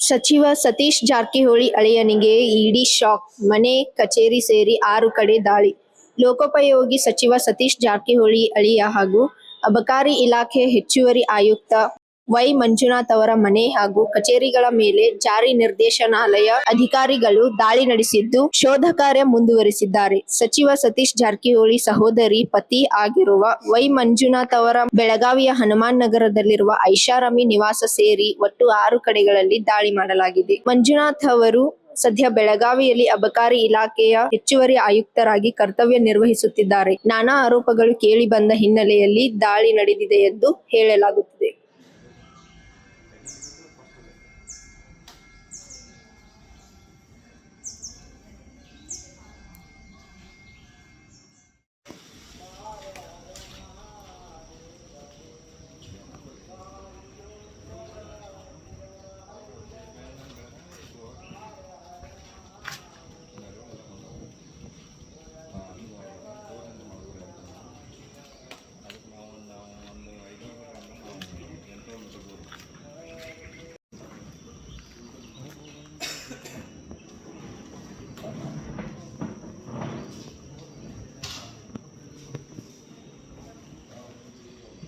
ಸಚಿವ ಸತೀಶ್ ಜಾರಕಿಹೊಳಿ ಅಳಿಯನಿಗೆ ಇಡಿ ಶಾಕ್. ಮನೆ, ಕಚೇರಿ ಸೇರಿ 6 ಕಡೆ ದಾಳಿ. ಲೋಕೋಪಯೋಗಿ ಸಚಿವ ಸತೀಶ್ ಜಾರಕಿಹೊಳಿ ಅಳಿಯ ಹಾಗೂ ಅಬಕಾರಿ ಇಲಾಖೆ ಹೆಚ್ಚುವರಿ ಆಯುಕ್ತ ವೈ ಮಂಜುನಾಥ್ ಅವರ ಮನೆ ಹಾಗೂ ಕಚೇರಿಗಳ ಮೇಲೆ ಜಾರಿ ನಿರ್ದೇಶನಾಲಯ ಅಧಿಕಾರಿಗಳು ದಾಳಿ ನಡೆಸಿದ್ದು, ಶೋಧ ಕಾರ್ಯ ಮುಂದುವರಿಸಿದ್ದಾರೆ. ಸಚಿವ ಸತೀಶ್ ಜಾರಕಿಹೊಳಿ ಸಹೋದರಿ ಪತಿ ಆಗಿರುವ ವೈ ಮಂಜುನಾಥ್ ಅವರ ಬೆಳಗಾವಿಯ ಹನುಮಾನ್ ನಗರದಲ್ಲಿರುವ ಐಷಾರಾಮಿ ನಿವಾಸ ಸೇರಿ ಒಟ್ಟು 6 ಕಡೆಗಳಲ್ಲಿ ದಾಳಿ ಮಾಡಲಾಗಿದೆ. ಮಂಜುನಾಥ್ ಅವರು ಸದ್ಯ ಬೆಳಗಾವಿಯಲ್ಲಿ ಅಬಕಾರಿ ಇಲಾಖೆಯ ಹೆಚ್ಚುವರಿ ಆಯುಕ್ತರಾಗಿ ಕರ್ತವ್ಯ ನಿರ್ವಹಿಸುತ್ತಿದ್ದಾರೆ. ನಾನಾ ಆರೋಪಗಳು ಕೇಳಿ ಬಂದ ಹಿನ್ನೆಲೆಯಲ್ಲಿ ದಾಳಿ ನಡೆದಿದೆ ಎಂದು ಹೇಳಲಾಗುತ್ತಿದೆ.